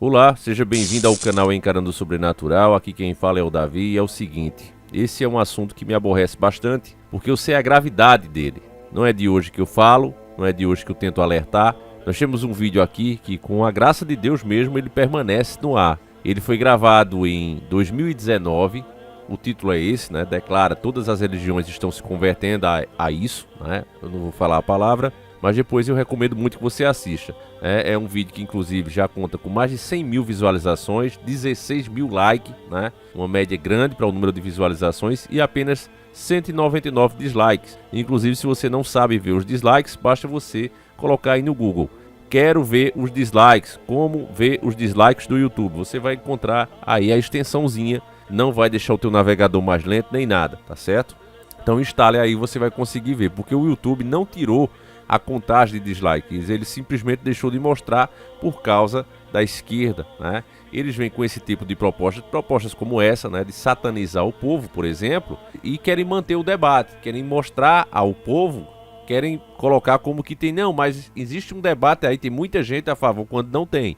Olá, seja bem-vindo ao canal Encarando o Sobrenatural. Aqui quem fala é o Davi e é o seguinte, esse é um assunto que me aborrece bastante porque eu sei a gravidade dele. Não é de hoje que eu falo, não é de hoje que eu tento alertar. Nós temos um vídeo aqui que, com a graça de Deus mesmo, ele permanece no ar. Ele foi gravado em 2019, o título é esse, né? Declara: todas as religiões estão se convertendo a isso, né? Eu não vou falar a palavra, mas depois eu recomendo muito que você assista. É um vídeo que inclusive já conta com mais de 100 mil visualizações, 16 mil likes, né? Uma média grande para o número de visualizações e apenas 199 dislikes. Inclusive, se você não sabe ver os dislikes, basta você colocar aí no Google: quero ver os dislikes, como ver os dislikes do YouTube. Você vai encontrar aí a extensãozinha, não vai deixar o teu navegador mais lento nem nada, tá certo? Então instale aí, você vai conseguir ver, porque o YouTube não tirou a contagem de dislikes, ele simplesmente deixou de mostrar por causa da esquerda, né? Eles vêm com esse tipo de propostas como essa, né, de satanizar o povo, por exemplo, e querem manter o debate, querem mostrar ao povo, querem colocar como que tem, não, mas existe um debate aí, tem muita gente a favor, quando não tem.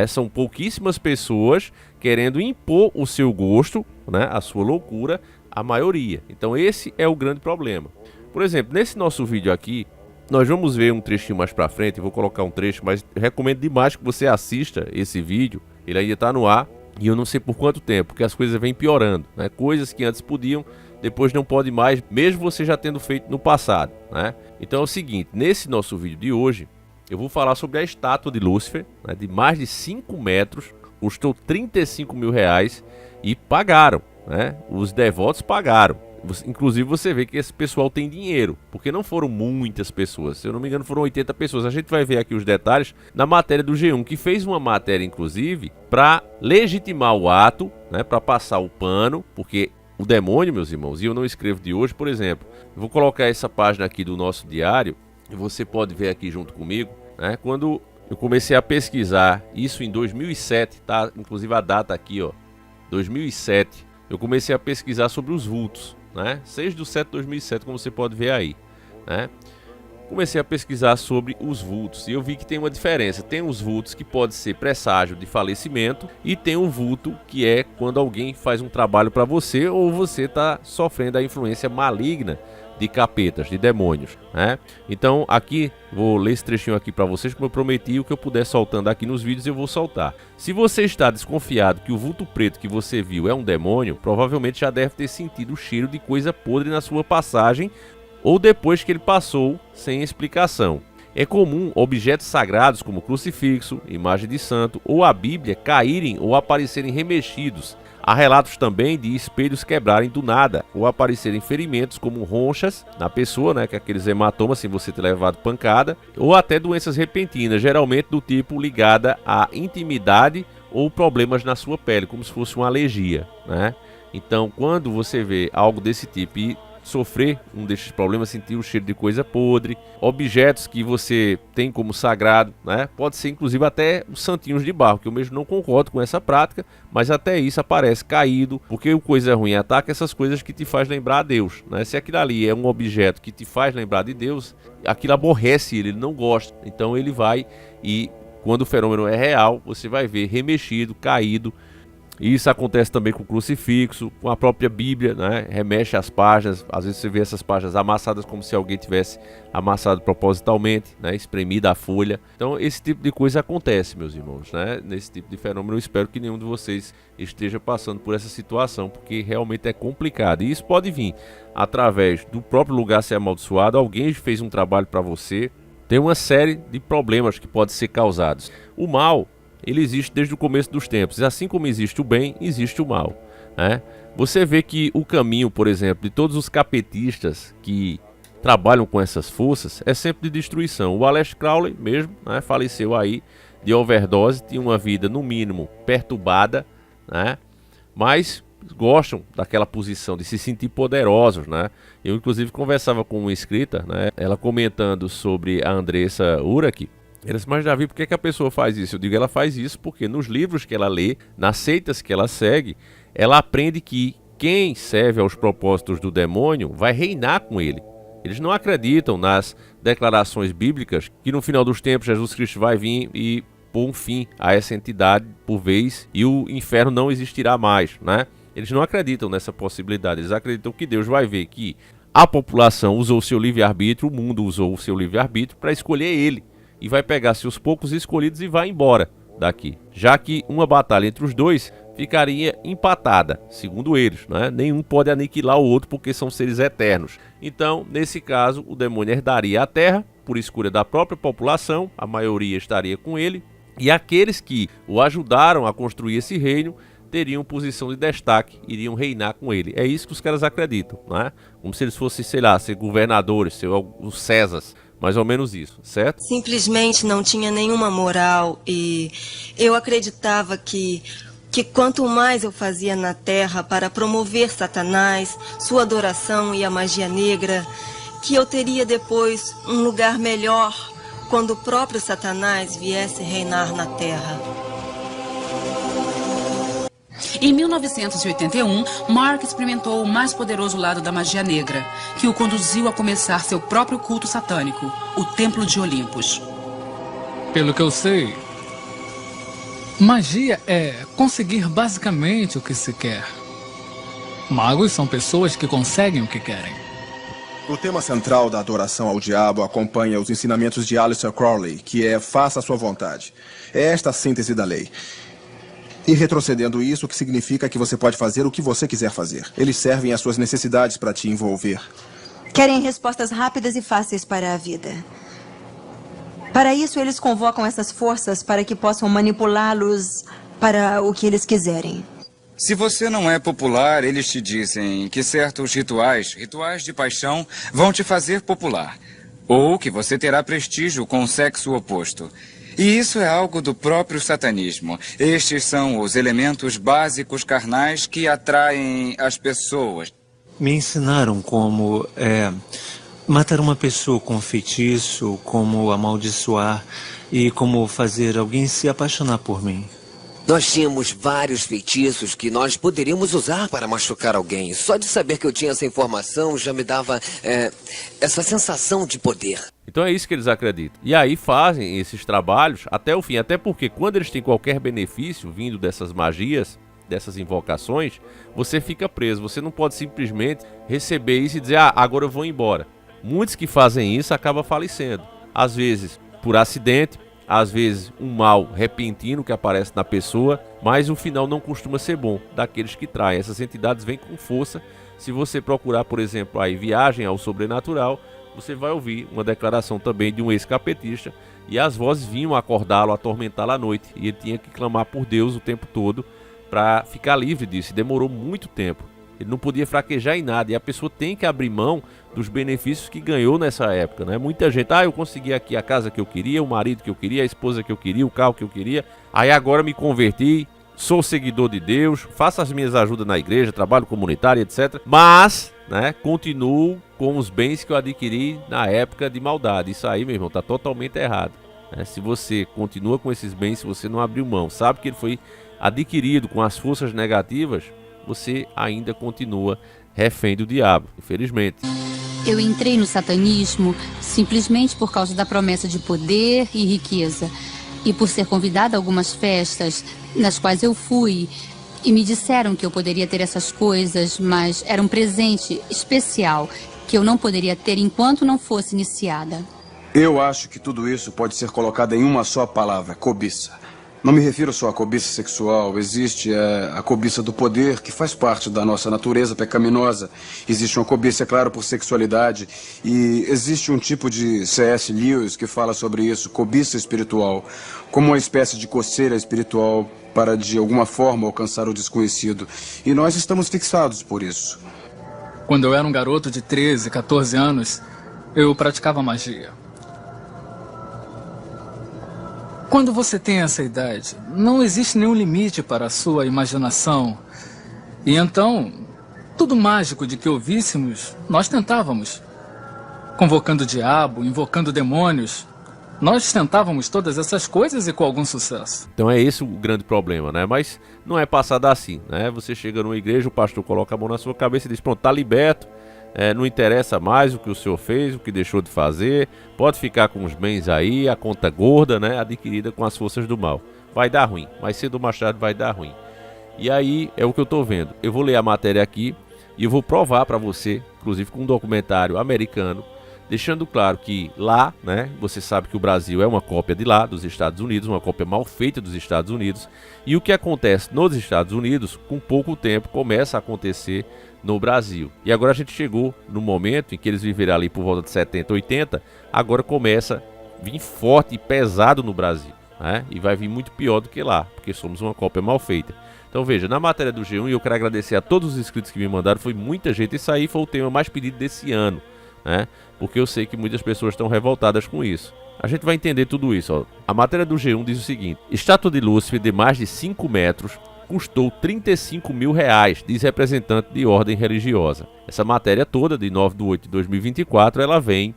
São pouquíssimas pessoas querendo impor o seu gosto, né, a sua loucura, à maioria. Então esse é o grande problema. Por exemplo, nesse nosso vídeo aqui, nós vamos ver um trechinho mais pra frente, eu vou colocar um trecho, mas recomendo demais que você assista esse vídeo. Ele ainda tá no ar e eu não sei por quanto tempo, porque as coisas vêm piorando, né? Coisas que antes podiam, depois não pode mais, mesmo você já tendo feito no passado, né? Então é o seguinte, nesse nosso vídeo de hoje, eu vou falar sobre a estátua de Lúcifer, né, de mais de 5 metros, custou 35 mil reais e pagaram, né? Os devotos pagaram. Inclusive você vê que esse pessoal tem dinheiro, porque não foram muitas pessoas, se eu não me engano foram 80 pessoas. A gente vai ver aqui os detalhes na matéria do G1, que fez uma matéria inclusive para legitimar o ato, né, para passar o pano, porque o demônio, meus irmãos, e eu não escrevo de hoje, por exemplo, eu vou colocar essa página aqui do nosso diário, e você pode ver aqui junto comigo, né, quando eu comecei a pesquisar isso em 2007, tá, inclusive a data aqui, ó, 2007, eu comecei a pesquisar sobre os vultos, né? 6/7/2007, como você pode ver aí, né? Comecei a pesquisar sobre os vultos e eu vi que tem uma diferença. Tem os vultos que pode ser presságio de falecimento e tem o vulto que é quando alguém faz um trabalho para você ou você está sofrendo a influência maligna de capetas, de demônios, né? Então aqui, vou ler esse trechinho aqui para vocês, como eu prometi, o que eu puder soltando aqui nos vídeos eu vou soltar. Se você está desconfiado que o vulto preto que você viu é um demônio, provavelmente já deve ter sentido o cheiro de coisa podre na sua passagem ou depois que ele passou sem explicação. É comum objetos sagrados como crucifixo, imagem de santo ou a Bíblia caírem ou aparecerem remexidos. Há relatos também de espelhos quebrarem do nada ou aparecerem ferimentos como ronchas na pessoa, né, que é aqueles hematomas sem você ter levado pancada, ou até doenças repentinas, geralmente do tipo ligada à intimidade ou problemas na sua pele, como se fosse uma alergia, né? Então, quando você vê algo desse tipo e sofrer um desses problemas, sentir o cheiro de coisa podre, objetos que você tem como sagrado, né? Pode ser inclusive até os santinhos de barro, que eu mesmo não concordo com essa prática, mas até isso aparece caído, porque o coisa ruim ataca essas coisas que te faz lembrar a Deus, né? Se aquilo ali é um objeto que te faz lembrar de Deus, aquilo aborrece ele não gosta, então ele vai e quando o fenômeno é real, você vai ver remexido, caído. Isso acontece também com o crucifixo, com a própria Bíblia, né? Remexe as páginas, às vezes você vê essas páginas amassadas como se alguém tivesse amassado propositalmente, né? Espremida a folha. Então esse tipo de coisa acontece, meus irmãos, né? Nesse tipo de fenômeno eu espero que nenhum de vocês esteja passando por essa situação, porque realmente é complicado. E isso pode vir através do próprio lugar ser amaldiçoado, alguém fez um trabalho para você, tem uma série de problemas que podem ser causados. O mal, ele existe desde o começo dos tempos, e assim como existe o bem, existe o mal, né? Você vê que o caminho, por exemplo, de todos os capetistas que trabalham com essas forças é sempre de destruição. O Aleister Crowley mesmo, né, faleceu aí de overdose, tinha uma vida no mínimo perturbada, né? Mas gostam daquela posição de se sentir poderosos, né? Eu inclusive conversava com uma inscrita, né, ela comentando sobre a Andressa Urach. Ela disse: mas Davi, por que a pessoa faz isso? Eu digo, ela faz isso porque nos livros que ela lê, nas seitas que ela segue, ela aprende que quem serve aos propósitos do demônio vai reinar com ele. Eles não acreditam nas declarações bíblicas que no final dos tempos Jesus Cristo vai vir e pôr um fim a essa entidade por vez e o inferno não existirá mais, né? Eles não acreditam nessa possibilidade, eles acreditam que Deus vai ver que a população usou o seu livre-arbítrio, o mundo usou o seu livre-arbítrio para escolher ele, e vai pegar seus poucos escolhidos e vai embora daqui, já que uma batalha entre os dois ficaria empatada, segundo eles, né? Nenhum pode aniquilar o outro porque são seres eternos. Então, nesse caso, o demônio herdaria a terra por escolha da própria população, a maioria estaria com ele, e aqueles que o ajudaram a construir esse reino teriam posição de destaque, iriam reinar com ele. É isso que os caras acreditam, né? Como se eles fossem, sei lá, ser governadores, ser os Césares, mais ou menos isso, certo? Simplesmente não tinha nenhuma moral e eu acreditava que quanto mais eu fazia na terra para promover Satanás, sua adoração e a magia negra, que eu teria depois um lugar melhor quando o próprio Satanás viesse reinar na terra. Em 1981, Mark experimentou o mais poderoso lado da magia negra, que o conduziu a começar seu próprio culto satânico, o Templo de Olympus. Pelo que eu sei, magia é conseguir basicamente o que se quer. Magos são pessoas que conseguem o que querem. O tema central da adoração ao diabo acompanha os ensinamentos de Aleister Crowley, que é faça a sua vontade. É esta a síntese da lei. E retrocedendo isso, o que significa que você pode fazer o que você quiser fazer. Eles servem às suas necessidades para te envolver. Querem respostas rápidas e fáceis para a vida. Para isso, eles convocam essas forças para que possam manipulá-los para o que eles quiserem. Se você não é popular, eles te dizem que certos rituais de paixão, vão te fazer popular. Ou que você terá prestígio com o sexo oposto. E isso é algo do próprio satanismo. Estes são os elementos básicos carnais que atraem as pessoas. Me ensinaram como matar uma pessoa com feitiço, como amaldiçoar e como fazer alguém se apaixonar por mim. Nós tínhamos vários feitiços que nós poderíamos usar para machucar alguém. Só de saber que eu tinha essa informação já me dava essa sensação de poder. Então é isso que eles acreditam. E aí fazem esses trabalhos até o fim. Até porque quando eles têm qualquer benefício vindo dessas magias, dessas invocações, você fica preso. Você não pode simplesmente receber isso e dizer, agora eu vou embora. Muitos que fazem isso acabam falecendo. Às vezes por acidente, às vezes um mal repentino que aparece na pessoa, mas o final não costuma ser bom daqueles que traem. Essas entidades vêm com força. Se você procurar, por exemplo, aí Viagem ao Sobrenatural, você vai ouvir uma declaração também de um ex-capetista, e as vozes vinham acordá-lo, atormentá-lo à noite, e ele tinha que clamar por Deus o tempo todo para ficar livre disso, e demorou muito tempo. Ele não podia fraquejar em nada, e a pessoa tem que abrir mão dos benefícios que ganhou nessa época, né? Muita gente, eu consegui aqui a casa que eu queria, o marido que eu queria, a esposa que eu queria, o carro que eu queria, aí agora me converti, sou seguidor de Deus, faço as minhas ajudas na igreja, trabalho comunitário, etc. Mas, né, continuo com os bens que eu adquiri na época de maldade. Isso aí, meu irmão, tá totalmente errado. Se você continua com esses bens, se você não abriu mão, sabe que ele foi adquirido com as forças negativas, você ainda continua refém do diabo, infelizmente. Eu entrei no satanismo simplesmente por causa da promessa de poder e riqueza. E por ser convidada a algumas festas nas quais eu fui, e me disseram que eu poderia ter essas coisas, mas era um presente especial que eu não poderia ter enquanto não fosse iniciada. Eu acho que tudo isso pode ser colocado em uma só palavra: cobiça. Não me refiro só à cobiça sexual. Existe a cobiça do poder, que faz parte da nossa natureza pecaminosa. Existe uma cobiça, é claro, por sexualidade. E existe um tipo de C.S. Lewis que fala sobre isso, cobiça espiritual, como uma espécie de coceira espiritual para, de alguma forma, alcançar o desconhecido. E nós estamos fixados por isso. Quando eu era um garoto de 13, 14 anos, eu praticava magia. Quando você tem essa idade, não existe nenhum limite para a sua imaginação. E então, tudo mágico de que ouvíssemos, nós tentávamos. Convocando o diabo, invocando demônios. Nós tentávamos todas essas coisas e com algum sucesso. Então é esse o grande problema, né? Mas não é passado assim, né? Você chega numa igreja, o pastor coloca a mão na sua cabeça e diz, pronto, tá liberto, não interessa mais o que o senhor fez, o que deixou de fazer, pode ficar com os bens aí, a conta gorda, né, adquirida com as forças do mal. Vai dar ruim, mais cedo ou mais tarde vai dar ruim. E aí é o que eu estou vendo. Eu vou ler a matéria aqui e eu vou provar para você, inclusive com um documentário americano, deixando claro que lá, né, você sabe que o Brasil é uma cópia de lá, dos Estados Unidos, uma cópia mal feita dos Estados Unidos, e o que acontece nos Estados Unidos, com pouco tempo, começa a acontecer no Brasil. E agora a gente chegou no momento em que eles viveram ali por volta de 70, 80, agora começa a vir forte e pesado no Brasil, né, e vai vir muito pior do que lá, porque somos uma cópia mal feita. Então veja, na matéria do G1, e eu quero agradecer a todos os inscritos que me mandaram, foi muita gente, isso aí foi o tema mais pedido desse ano, né? Porque eu sei que muitas pessoas estão revoltadas com isso. A gente vai entender tudo isso, ó. A matéria do G1 diz o seguinte: estátua de Lúcifer de mais de 5 metros custou 35 mil reais, diz representante de ordem religiosa. Essa matéria toda, de 9/8/2024, ela vem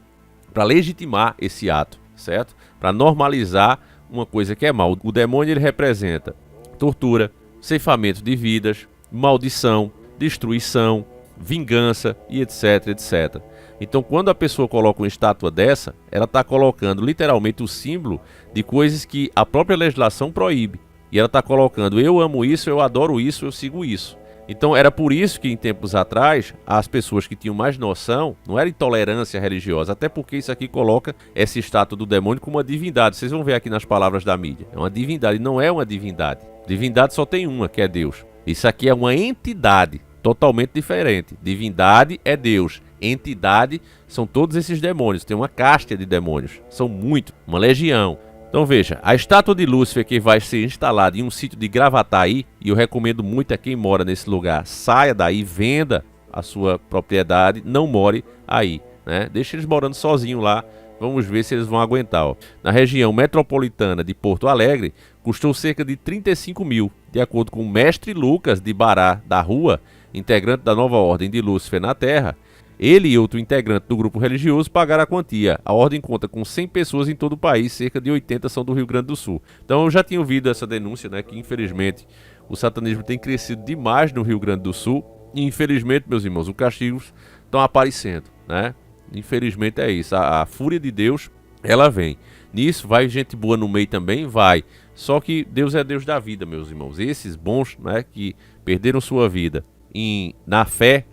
para legitimar esse ato, certo? Para normalizar uma coisa que é mal. O demônio, ele representa tortura, ceifamento de vidas, maldição, destruição, vingança e etc, etc. Então, quando a pessoa coloca uma estátua dessa, ela está colocando literalmente o símbolo de coisas que a própria legislação proíbe. E ela está colocando: eu amo isso, eu adoro isso, eu sigo isso. Então, era por isso que em tempos atrás, as pessoas que tinham mais noção, não era intolerância religiosa, até porque isso aqui coloca essa estátua do demônio como uma divindade. Vocês vão ver aqui nas palavras da mídia. É uma divindade, não é uma divindade. Divindade só tem uma, que é Deus. Isso aqui é uma entidade totalmente diferente. Divindade é Deus. Entidade são todos esses demônios. Tem uma casta de demônios. São muito, uma legião. Então veja, a estátua de Lúcifer que vai ser instalada em um sítio de Gravataí, e eu recomendo muito a quem mora nesse lugar, saia daí, venda a sua propriedade, não more aí, né? Deixa eles morando sozinhos lá, vamos ver se eles vão aguentar, ó. Na região metropolitana de Porto Alegre, custou cerca de 35 mil, de acordo com o mestre Lucas de Bará da Rua, integrante da nova ordem de Lúcifer na Terra. Ele e outro integrante do grupo religioso pagaram a quantia. A ordem conta com 100 pessoas em todo o país, cerca de 80 são do Rio Grande do Sul. Então eu já tinha ouvido essa denúncia, né, que infelizmente o satanismo tem crescido demais no Rio Grande do Sul. E infelizmente, meus irmãos, os castigos estão aparecendo, né? Infelizmente é isso, a fúria de Deus, ela vem. Nisso vai gente boa no meio também, vai. Só que Deus é Deus da vida, meus irmãos. Esses bons, né, que perderam sua vida na fé,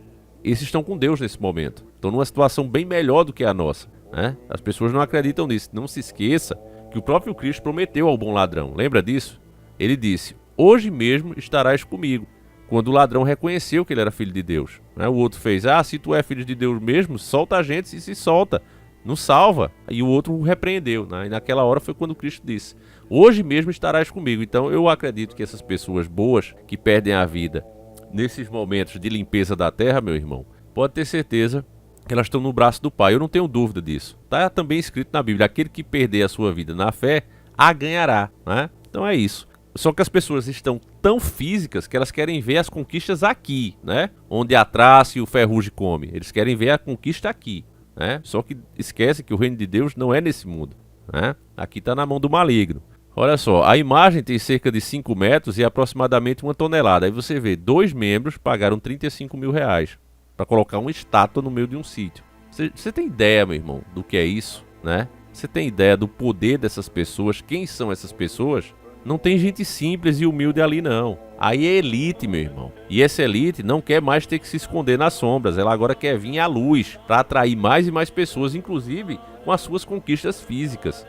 esses estão com Deus nesse momento. Estão numa situação bem melhor do que a nossa, né? As pessoas não acreditam nisso. Não se esqueça que o próprio Cristo prometeu ao bom ladrão. Lembra disso? Ele disse: hoje mesmo estarás comigo. Quando o ladrão reconheceu que ele era filho de Deus, né? O outro fez: se tu é filho de Deus mesmo, solta a gente. Se solta, não salva. E o outro o repreendeu, né? E naquela hora foi quando Cristo disse: hoje mesmo estarás comigo. Então eu acredito que essas pessoas boas que perdem a vida nesses momentos de limpeza da terra, meu irmão, pode ter certeza que elas estão no braço do Pai. Eu não tenho dúvida disso. Está também escrito na Bíblia: aquele que perder a sua vida na fé, a ganhará, né? Então é isso. Só que as pessoas estão tão físicas que elas querem ver as conquistas aqui, né? Onde a traça e o ferrugem come. Eles querem ver a conquista aqui, né? Só que esquece que o reino de Deus não é nesse mundo, né? Aqui está na mão do maligno. Olha só, a imagem tem cerca de 5 metros e aproximadamente 1 tonelada. Aí você vê, 2 membros pagaram 35 mil reais para colocar uma estátua no meio de um sítio. Você tem ideia, meu irmão, do que é isso, né? Você tem ideia do poder dessas pessoas? Quem são essas pessoas? Não tem gente simples e humilde ali, não. Aí é elite, meu irmão. E essa elite não quer mais ter que se esconder nas sombras. Ela agora quer vir à luz para atrair mais e mais pessoas, inclusive com as suas conquistas físicas.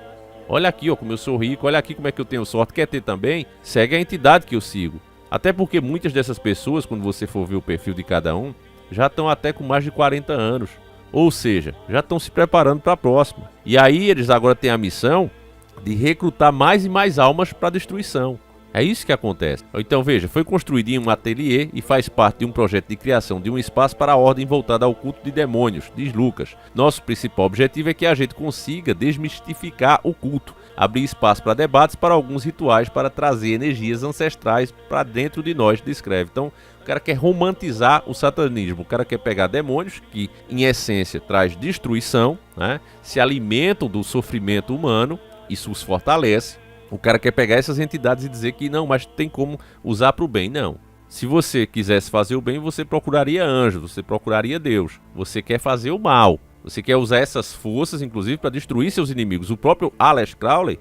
Olha aqui, ó, como eu sou rico, olha aqui como é que eu tenho sorte. Quer ter também? Segue a entidade que eu sigo. Até porque muitas dessas pessoas, quando você for ver o perfil de cada um, já estão até com mais de 40 anos. Ou seja, já estão se preparando para a próxima. E aí eles agora têm a missão de recrutar mais e mais almas para a destruição. É isso que acontece. Então veja, foi construído em um ateliê e faz parte de um projeto de criação de um espaço para a ordem voltada ao culto de demônios, diz Lucas. Nosso principal objetivo é que a gente consiga desmistificar o culto, abrir espaço para debates, para alguns rituais, para trazer energias ancestrais para dentro de nós, descreve. Então o cara quer romantizar o satanismo, o cara quer pegar demônios que em essência traz destruição, né? Se alimentam do sofrimento humano, isso os fortalece. O cara quer pegar essas entidades e dizer que não, mas tem como usar para o bem. Não, Se você quisesse fazer o bem, você procuraria anjos, você procuraria Deus. Você quer fazer o mal. Você quer usar essas forças, inclusive, para destruir seus inimigos. O próprio Aleister Crowley,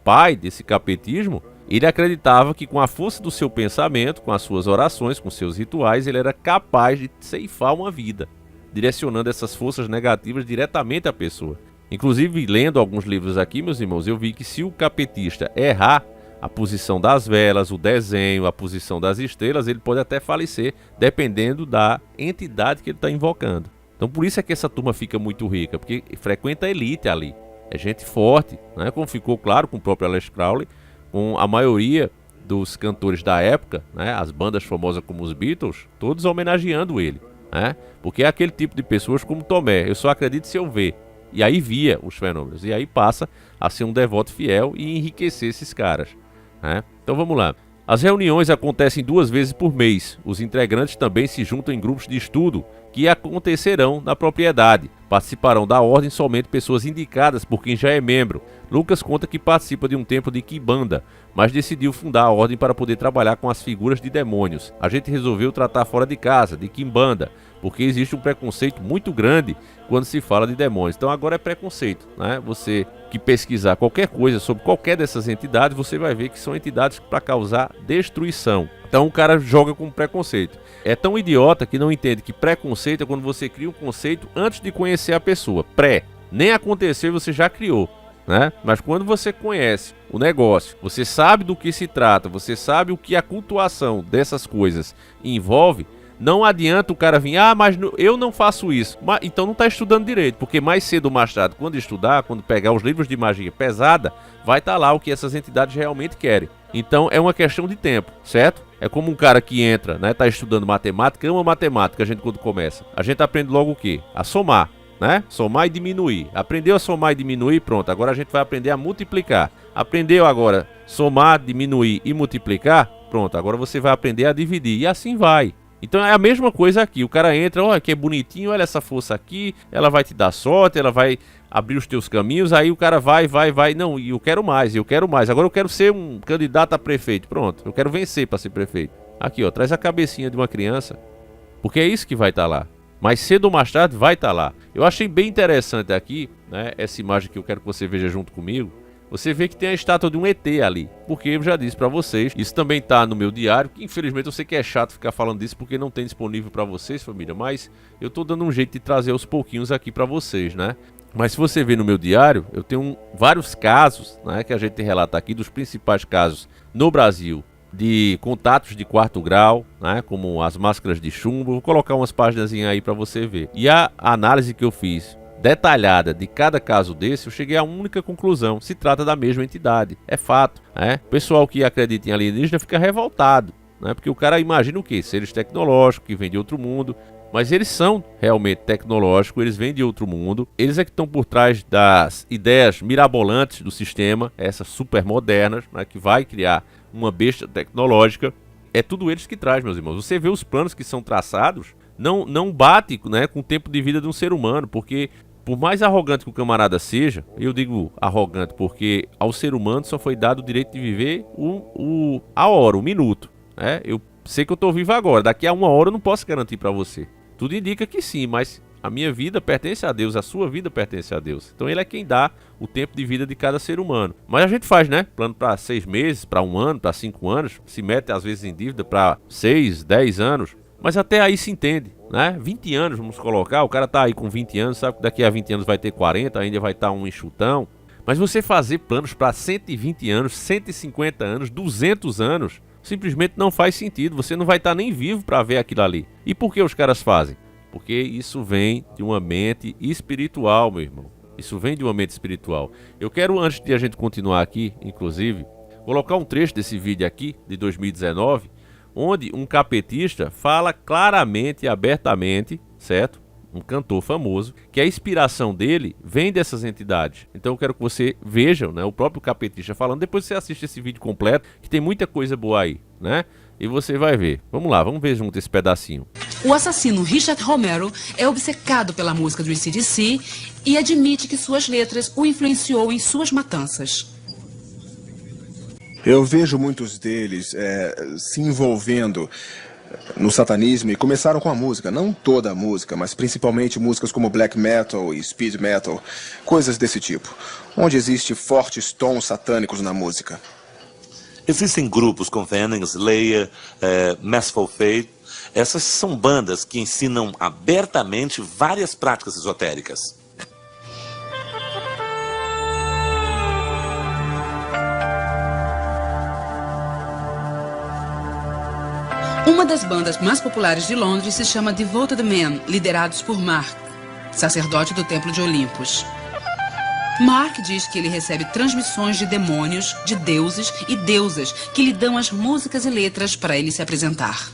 pai desse capetismo, ele acreditava que com a força do seu pensamento, com as suas orações, com seus rituais, ele era capaz de ceifar uma vida, direcionando essas forças negativas diretamente à pessoa. Inclusive, lendo alguns livros aqui, meus irmãos, eu vi que se o capetista errar a posição das velas, o desenho, a posição das estrelas, ele pode até falecer, dependendo da entidade que ele está invocando. Então por isso é que essa turma fica muito rica, porque frequenta a elite ali. É gente forte, né? Como ficou claro com o próprio Aleister Crowley, com a maioria dos cantores da época, né? As bandas famosas como os Beatles, todos homenageando ele, né? Porque é aquele tipo de pessoas como Tomé, eu só acredito se eu ver. E aí via os fenômenos, e aí passa a ser um devoto fiel e enriquecer esses caras. Então vamos lá. As reuniões acontecem 2 vezes por mês. Os integrantes também se juntam em grupos de estudo que acontecerão na propriedade. Participarão da ordem somente pessoas indicadas por quem já é membro. Lucas conta que participa de um templo de Quimbanda, mas decidiu fundar a ordem para poder trabalhar com as figuras de demônios. A gente resolveu tratar fora de casa, de Quimbanda, porque existe um preconceito muito grande quando se fala de demônios. Então agora é preconceito, né? Você que pesquisar qualquer coisa sobre qualquer dessas entidades, você vai ver que são entidades para causar destruição. Então o cara joga com preconceito. É tão idiota que não entende que preconceito é quando você cria um conceito antes de conhecer a pessoa. Nem aconteceu, você já criou, né? Mas quando você conhece o negócio, você sabe do que se trata, você sabe o que a cultuação dessas coisas envolve, não adianta o cara vir, mas eu não faço isso. Então não está estudando direito, porque mais cedo ou mais tarde, quando estudar, quando pegar os livros de magia pesada, vai estar lá o que essas entidades realmente querem. Então é uma questão de tempo, certo? É como um cara que entra, né, tá estudando matemática, ama matemática, a gente quando começa. A gente aprende logo o quê? A somar, né? Somar e diminuir. Aprendeu a somar e diminuir, pronto. Agora a gente vai aprender a multiplicar. Aprendeu agora somar, diminuir e multiplicar, pronto. Agora você vai aprender a dividir e assim vai. Então é a mesma coisa aqui, o cara entra, olha que bonitinho, olha essa força aqui, ela vai te dar sorte, ela vai abrir os teus caminhos, aí o cara vai, não, e eu quero mais, agora eu quero ser um candidato a prefeito, pronto, eu quero vencer para ser prefeito. Aqui ó, traz a cabecinha de uma criança, porque é isso que vai estar lá, mais cedo ou mais tarde vai estar lá. Eu achei bem interessante aqui, né, essa imagem que eu quero que você veja junto comigo. Você vê que tem a estátua de um ET ali, porque eu já disse pra vocês, isso também tá no meu diário, que infelizmente eu sei que é chato ficar falando disso porque não tem disponível pra vocês, família, mas eu tô dando um jeito de trazer aos pouquinhos aqui pra vocês, né? Mas se você ver no meu diário, eu tenho vários casos, né, que a gente relata aqui, dos principais casos no Brasil, de contatos de 4º grau, né, como as máscaras de chumbo. Vou colocar umas páginas aí pra você ver. E a análise que eu fiz detalhada de cada caso desse, eu cheguei a uma única conclusão: se trata da mesma entidade, é fato, né? O pessoal que acredita em alienígena fica revoltado, né? Porque o cara imagina o quê? Seres tecnológicos que vêm de outro mundo, mas eles são realmente tecnológicos, eles vêm de outro mundo, eles é que estão por trás das ideias mirabolantes do sistema, essas super modernas, né? Que vai criar uma besta tecnológica. É tudo eles que traz, meus irmãos. Você vê os planos que são traçados, não bate, né, com o tempo de vida de um ser humano, porque por mais arrogante que o camarada seja, eu digo arrogante porque ao ser humano só foi dado o direito de viver a hora, o minuto, né? Eu sei que eu estou vivo agora, daqui a 1 hora eu não posso garantir para você. Tudo indica que sim, mas a minha vida pertence a Deus, a sua vida pertence a Deus. Então ele é quem dá o tempo de vida de cada ser humano. Mas a gente faz, né? Plano para 6 meses, para 1 ano, para 5 anos, se mete às vezes em dívida para 6, 10 anos. Mas até aí se entende, né? 20 anos, vamos colocar, o cara tá aí com 20 anos, sabe que daqui a 20 anos vai ter 40, ainda vai estar um enxutão. Mas você fazer planos para 120 anos, 150 anos, 200 anos, simplesmente não faz sentido. Você não vai estar nem vivo para ver aquilo ali. E por que os caras fazem? Porque isso vem de uma mente espiritual, meu irmão. Isso vem de uma mente espiritual. Eu quero, antes de a gente continuar aqui, inclusive, colocar um trecho desse vídeo aqui, de 2019, onde um capetista fala claramente e abertamente, certo? Um cantor famoso, que a inspiração dele vem dessas entidades. Então eu quero que você veja, né, o próprio capetista falando, depois você assiste esse vídeo completo, que tem muita coisa boa aí, né? E você vai ver. Vamos lá, vamos ver junto esse pedacinho. O assassino Richard Romero é obcecado pela música do AC/DC e admite que suas letras o influenciou em suas matanças. Eu vejo muitos deles se envolvendo no satanismo e começaram com a música. Não toda a música, mas principalmente músicas como black metal e speed metal, coisas desse tipo, onde existe fortes tons satânicos na música. Existem grupos como Venom, Slayer, Merciful Fate. Essas são bandas que ensinam abertamente várias práticas esotéricas. Uma das bandas mais populares de Londres se chama Devoted Men, liderados por Mark, sacerdote do Templo de Olympus. Mark diz que ele recebe transmissões de demônios, de deuses e deusas que lhe dão as músicas e letras para ele se apresentar.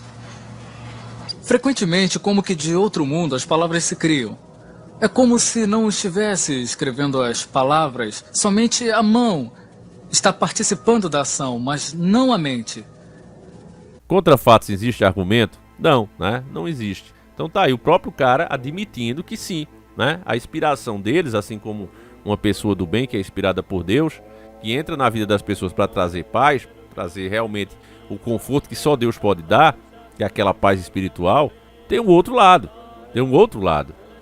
Frequentemente, como que de outro mundo, as palavras se criam. É como se não estivesse escrevendo as palavras, somente a mão está participando da ação, mas não a mente. Contra fatos existe argumento? Não, né? Não existe. Então tá aí o próprio cara admitindo que sim, né? A inspiração deles, assim como uma pessoa do bem que é inspirada por Deus, que entra na vida das pessoas para trazer paz, trazer realmente o conforto que só Deus pode dar, que é aquela paz espiritual, tem um outro lado.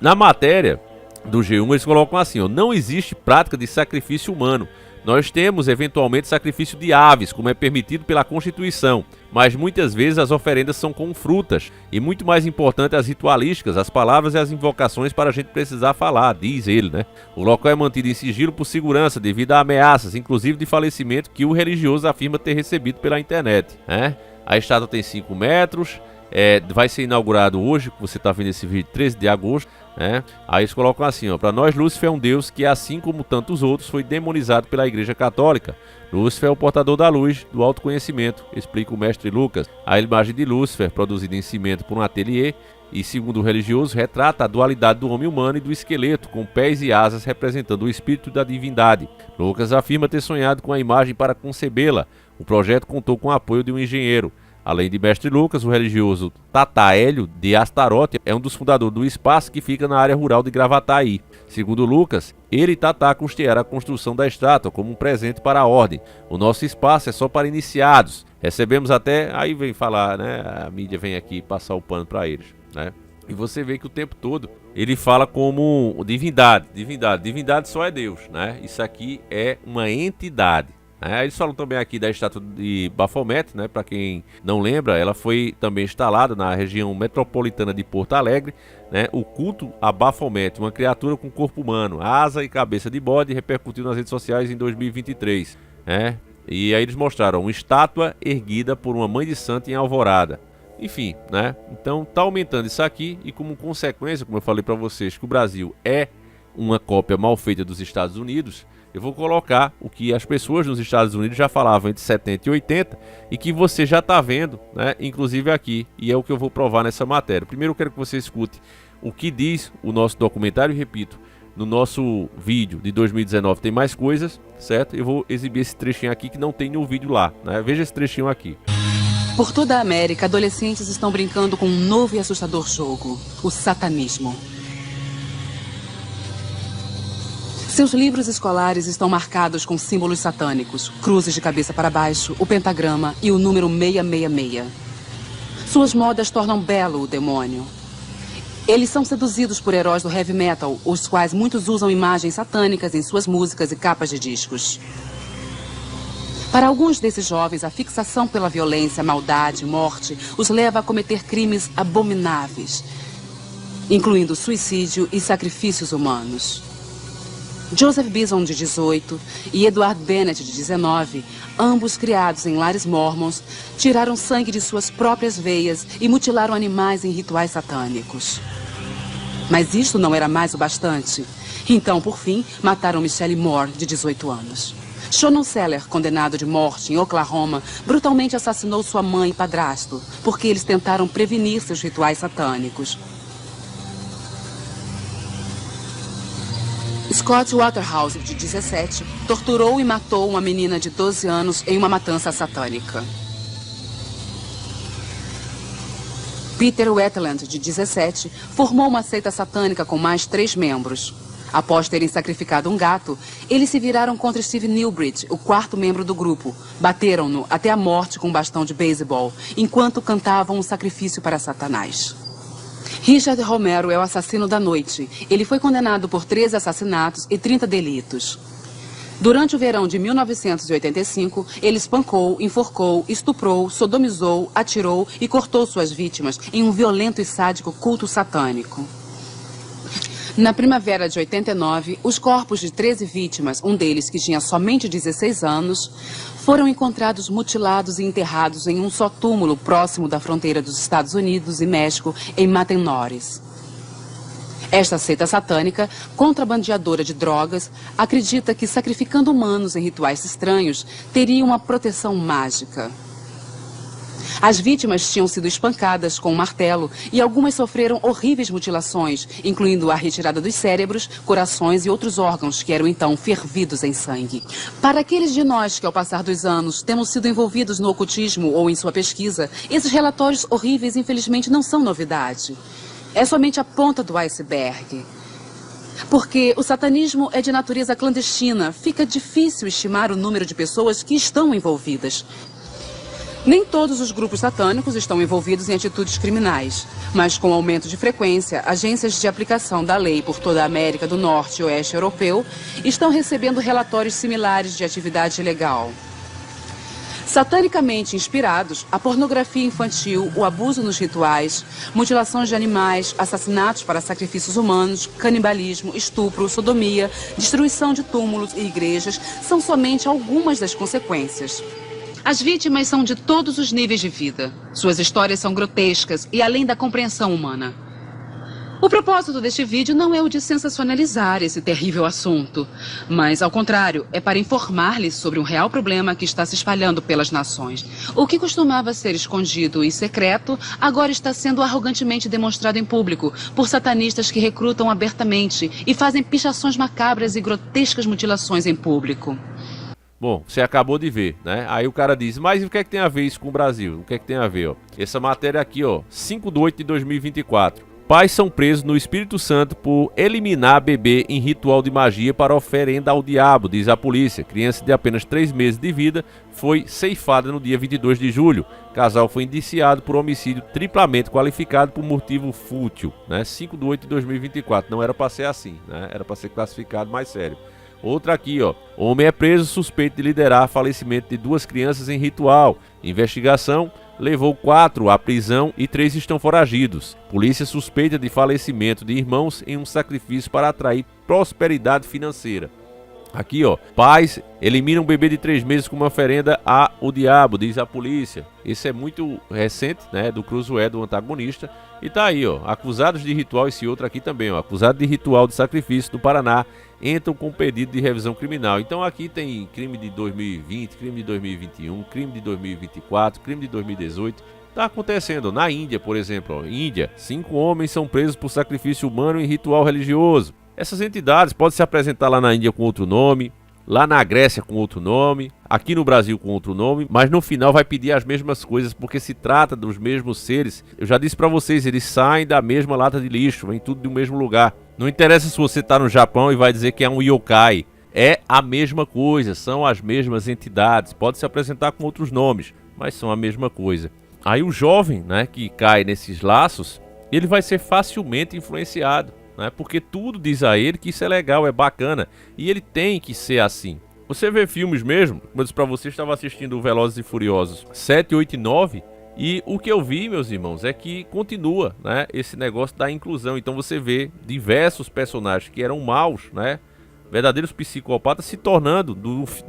Na matéria do G1 eles colocam assim, ó, não existe prática de sacrifício humano. Nós temos, eventualmente, sacrifício de aves, como é permitido pela Constituição, mas muitas vezes as oferendas são com frutas, e muito mais importante as ritualísticas, as palavras e as invocações para a gente precisar falar, diz ele, né? O local é mantido em sigilo por segurança, devido a ameaças, inclusive de falecimento que o religioso afirma ter recebido pela internet, né? A estátua tem 5 metros, vai ser inaugurado hoje, você está vendo esse vídeo, 13 de agosto, né? Aí eles colocam assim, ó, para nós Lúcifer é um deus que, assim como tantos outros, foi demonizado pela Igreja Católica. Lúcifer é o portador da luz, do autoconhecimento, explica o mestre Lucas. A imagem de Lúcifer, produzida em cimento por um ateliê, e segundo o religioso, retrata a dualidade do homem humano e do esqueleto, com pés e asas representando o espírito da divindade. Lucas afirma ter sonhado com a imagem para concebê-la. O projeto contou com o apoio de um engenheiro. Além de mestre Lucas, o religioso Tata Hélio de Astarote é um dos fundadores do espaço que fica na área rural de Gravataí. Segundo Lucas, ele e Tata custearam a construção da estátua como um presente para a ordem. O nosso espaço é só para iniciados. Recebemos até... Aí vem falar, né? A mídia vem aqui passar o pano para eles, né? E você vê que o tempo todo ele fala como divindade. Divindade só é Deus, né? Isso aqui é uma entidade. Eles falam também aqui da estátua de Baphomet, né? Para quem não lembra, ela foi também instalada na região metropolitana de Porto Alegre, né? O culto a Baphomet, uma criatura com corpo humano, asa e cabeça de bode, repercutiu nas redes sociais em 2023, né? E aí eles mostraram uma estátua erguida por uma mãe de santo em Alvorada. Enfim, né? Então tá aumentando isso aqui e como consequência, como eu falei para vocês, que o Brasil é uma cópia mal feita dos Estados Unidos, eu vou colocar o que as pessoas nos Estados Unidos já falavam entre 70 e 80 e que você já está vendo, né, inclusive aqui, e é o que eu vou provar nessa matéria. Primeiro eu quero que você escute o que diz o nosso documentário, e repito, no nosso vídeo de 2019 tem mais coisas, certo? Eu vou exibir esse trechinho aqui que não tem no vídeo lá, né? Veja esse trechinho aqui. Por toda a América, adolescentes estão brincando com um novo e assustador jogo, o satanismo. Seus livros escolares estão marcados com símbolos satânicos, cruzes de cabeça para baixo, o pentagrama e o número 666. Suas modas tornam belo o demônio. Eles são seduzidos por heróis do heavy metal, os quais muitos usam imagens satânicas em suas músicas e capas de discos. Para alguns desses jovens, a fixação pela violência, maldade, morte os leva a cometer crimes abomináveis, incluindo suicídio e sacrifícios humanos. Joseph Bison, de 18, e Edward Bennett, de 19, ambos criados em lares mormons, tiraram sangue de suas próprias veias e mutilaram animais em rituais satânicos. Mas isto não era mais o bastante. Então, por fim, mataram Michelle Moore, de 18 anos. Shannon Seller, condenado de morte em Oklahoma, brutalmente assassinou sua mãe e padrasto, porque eles tentaram prevenir seus rituais satânicos. Scott Waterhouse, de 17, torturou e matou uma menina de 12 anos em uma matança satânica. Peter Wetland, de 17, formou uma seita satânica com mais 3 membros. Após terem sacrificado um gato, eles se viraram contra Steve Newbridge, o quarto membro do grupo. Bateram-no até a morte com um bastão de beisebol, enquanto cantavam um sacrifício para Satanás. Richard Romero é o assassino da noite. Ele foi condenado por 13 assassinatos e 30 delitos. Durante o verão de 1985, ele espancou, enforcou, estuprou, sodomizou, atirou e cortou suas vítimas em um violento e sádico culto satânico. Na primavera de 89, os corpos de 13 vítimas, um deles que tinha somente 16 anos, foram encontrados mutilados e enterrados em um só túmulo próximo da fronteira dos Estados Unidos e México, em Matamoros. Esta seita satânica, contrabandeadora de drogas, acredita que sacrificando humanos em rituais estranhos, teria uma proteção mágica. As vítimas tinham sido espancadas com um martelo e algumas sofreram horríveis mutilações, incluindo a retirada dos cérebros, corações e outros órgãos que eram então fervidos em sangue. Para aqueles de nós que, ao passar dos anos, temos sido envolvidos no ocultismo ou em sua pesquisa, esses relatórios horríveis, infelizmente, não são novidade. É somente a ponta do iceberg. Porque o satanismo é de natureza clandestina, fica difícil estimar o número de pessoas que estão envolvidas. Nem todos os grupos satânicos estão envolvidos em atitudes criminais, mas com o aumento de frequência, agências de aplicação da lei por toda a América do Norte e Oeste Europeu estão recebendo relatórios similares de atividade ilegal. Satanicamente inspirados, a pornografia infantil, o abuso nos rituais, mutilações de animais, assassinatos para sacrifícios humanos, canibalismo, estupro, sodomia, destruição de túmulos e igrejas são somente algumas das consequências. As vítimas são de todos os níveis de vida. Suas histórias são grotescas e além da compreensão humana. O propósito deste vídeo não é o de sensacionalizar esse terrível assunto, mas, ao contrário, é para informar-lhes sobre um real problema que está se espalhando pelas nações. O que costumava ser escondido e secreto, agora está sendo arrogantemente demonstrado em público por satanistas que recrutam abertamente e fazem pichações macabras e grotescas mutilações em público. Bom, você acabou de ver, né? Aí o cara diz, mas o que é que tem a ver isso com o Brasil? O que é que tem a ver, ó? Essa matéria aqui, ó, 5/8/2024. Pais são presos no Espírito Santo por eliminar bebê em ritual de magia para oferenda ao diabo, diz a polícia. Criança de apenas 3 meses de vida foi ceifada no dia 22 de julho. O casal foi indiciado por homicídio triplamente qualificado por motivo fútil, né? 5/8/2024. Não era para ser assim, né? Era para ser classificado mais sério. Outra aqui, ó. Homem é preso suspeito de liderar falecimento de 2 crianças em ritual. Investigação levou 4 à prisão e 3 estão foragidos. Polícia suspeita de falecimento de irmãos em um sacrifício para atrair prosperidade financeira. Aqui, ó, pais eliminam um bebê de 3 meses como oferenda ao diabo, diz a polícia. Esse é muito recente, né, do Cruzoé, do antagonista. E tá aí, ó, acusados de ritual, esse outro aqui também, ó, acusado de ritual de sacrifício do Paraná, entram com pedido de revisão criminal. Então aqui tem crime de 2020, crime de 2021, crime de 2024, crime de 2018. Tá acontecendo na Índia, por exemplo, ó, Índia, 5 homens são presos por sacrifício humano em ritual religioso. Essas entidades podem se apresentar lá na Índia com outro nome, lá na Grécia com outro nome, aqui no Brasil com outro nome, mas no final vai pedir as mesmas coisas porque se trata dos mesmos seres. Eu já disse pra vocês, eles saem da mesma lata de lixo, vem tudo do mesmo lugar. Não interessa se você tá no Japão e vai dizer que é um yokai, é a mesma coisa, são as mesmas entidades, pode se apresentar com outros nomes, mas são a mesma coisa. Aí o jovem, né, que cai nesses laços, ele vai ser facilmente influenciado, né, porque tudo diz a ele que isso é legal, é bacana, e ele tem que ser assim. Você vê filmes mesmo, como eu disse pra você, estava assistindo o Velozes e Furiosos 7, 8 e 9, e o que eu vi, meus irmãos, é que continua, né, esse negócio da inclusão. Então você vê diversos personagens que eram maus, né, verdadeiros psicopatas, se tornando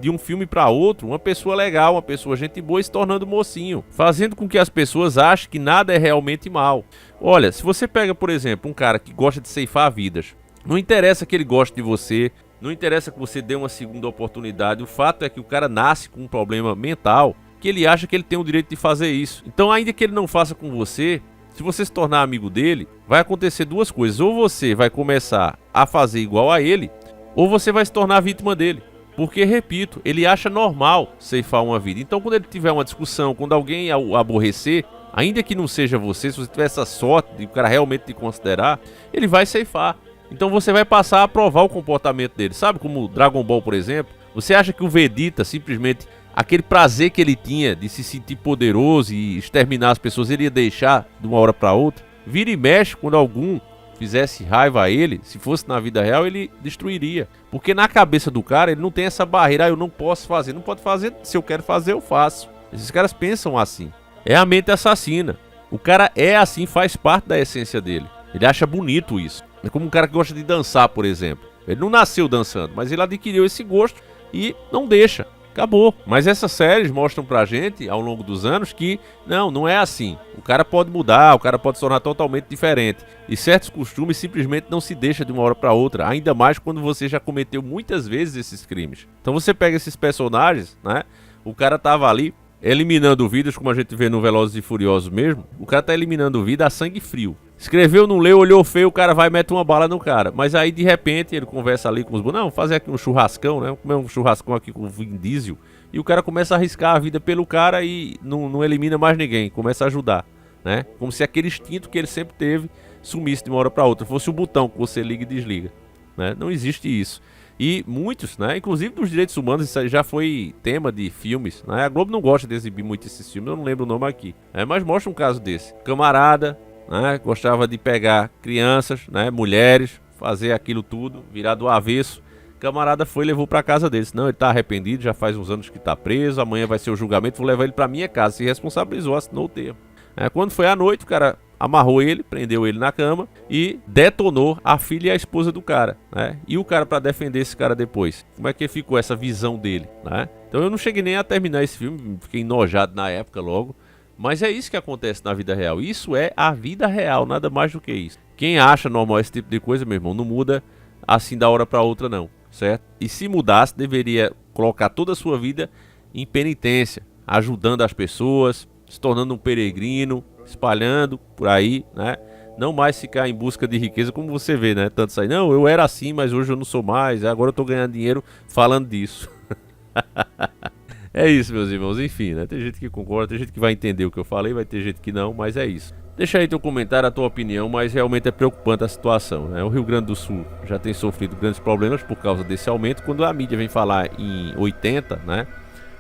de um filme para outro uma pessoa legal, uma pessoa gente boa e se tornando mocinho, fazendo com que as pessoas achem que nada é realmente mal. Olha, se você pega, por exemplo, um cara que gosta de ceifar vidas, não interessa que ele goste de você, não interessa que você dê uma segunda oportunidade, o fato é que o cara nasce com um problema mental, que ele acha que ele tem o direito de fazer isso. Então, ainda que ele não faça com você, se você se tornar amigo dele, vai acontecer 2 coisas. Ou você vai começar a fazer igual a ele, ou você vai se tornar vítima dele. Porque, repito, ele acha normal ceifar uma vida. Então, quando ele tiver uma discussão, quando alguém o aborrecer, ainda que não seja você, se você tiver essa sorte de o cara realmente te considerar, ele vai ceifar. Então você vai passar a aprovar o comportamento dele. Sabe como o Dragon Ball, por exemplo? Você acha que o Vegeta simplesmente... aquele prazer que ele tinha de se sentir poderoso e exterminar as pessoas, ele ia deixar de uma hora para outra? Vira e mexe, quando algum fizesse raiva a ele, se fosse na vida real, ele destruiria. Porque na cabeça do cara, ele não tem essa barreira, eu não posso fazer. Não pode fazer, se eu quero fazer, eu faço. Esses caras pensam assim. É a mente assassina. O cara é assim, faz parte da essência dele. Ele acha bonito isso. É como um cara que gosta de dançar, por exemplo. Ele não nasceu dançando, mas ele adquiriu esse gosto e não deixa. Acabou. Mas essas séries mostram pra gente, ao longo dos anos, que não é assim. O cara pode mudar, o cara pode se tornar totalmente diferente. E certos costumes simplesmente não se deixam de uma hora pra outra. Ainda mais quando você já cometeu muitas vezes esses crimes. Então você pega esses personagens, né? O cara tava ali eliminando vidas, como a gente vê no Velozes e Furiosos mesmo. O cara tá eliminando vida a sangue frio. Escreveu, não leu, olhou feio, o cara vai e mete uma bala no cara. Mas aí, de repente, ele conversa ali com os... Não, fazer aqui um churrascão, né? Vamos comer um churrascão aqui com o Vin Diesel. E o cara começa a arriscar a vida pelo cara e não elimina mais ninguém. Começa a ajudar, né? Como se aquele instinto que ele sempre teve sumisse de uma hora para outra. Fosse um botão que você liga e desliga, né? Não existe isso. E muitos, né? Inclusive dos direitos humanos, isso já foi tema de filmes, né? A Globo não gosta de exibir muito esses filmes, eu não lembro o nome aqui. Mas mostra um caso desse. Camarada... né? Gostava de pegar crianças, né? Mulheres, fazer aquilo tudo, virar do avesso. Camarada foi e levou pra casa dele. Não, ele tá arrependido, já faz uns anos que tá preso, amanhã vai ser o julgamento, vou levar ele pra minha casa. Se responsabilizou, assinou o termo. Quando foi à noite, o cara amarrou ele, prendeu ele na cama e detonou a filha e a esposa do cara, né? E o cara, pra defender esse cara depois, como é que ficou essa visão dele, né? Então eu não cheguei nem a terminar esse filme, fiquei enojado na época logo. Mas é isso que acontece na vida real. Isso é a vida real, nada mais do que isso. Quem acha normal esse tipo de coisa, meu irmão, não muda assim da hora pra outra não, certo? E se mudasse, deveria colocar toda a sua vida em penitência, ajudando as pessoas, se tornando um peregrino, espalhando por aí, né? Não mais ficar em busca de riqueza, como você vê, né? Tanto aí, não, eu era assim, mas hoje eu não sou mais, agora eu tô ganhando dinheiro falando disso. É isso, meus irmãos, enfim, né? Tem gente que concorda, tem gente que vai entender o que eu falei, vai ter gente que não, mas é isso. Deixa aí teu comentário, a tua opinião, mas realmente é preocupante a situação, né? O Rio Grande do Sul já tem sofrido grandes problemas por causa desse aumento. Quando a mídia vem falar em 80, né?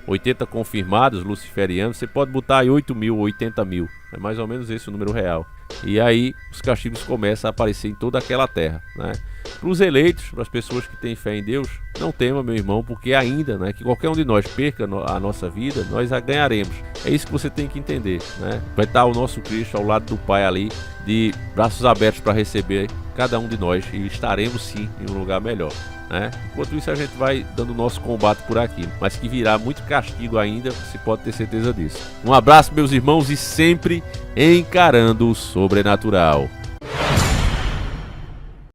80 confirmados, luciferianos, você pode botar aí 8 mil, 80 mil. É mais ou menos esse o número real. E aí os castigos começam a aparecer em toda aquela terra, né? Para os eleitos, para as pessoas que têm fé em Deus, não tema, meu irmão, porque ainda, né, que qualquer um de nós perca a nossa vida, nós a ganharemos. É isso que você tem que entender, né? Vai estar o nosso Cristo ao lado do Pai ali, de braços abertos para receber cada um de nós, e estaremos sim em um lugar melhor, né? Enquanto isso a gente vai dando o nosso combate por aqui, mas que virá muito castigo ainda, você pode ter certeza disso. Um abraço, meus irmãos, e sempre encarando o sobrenatural.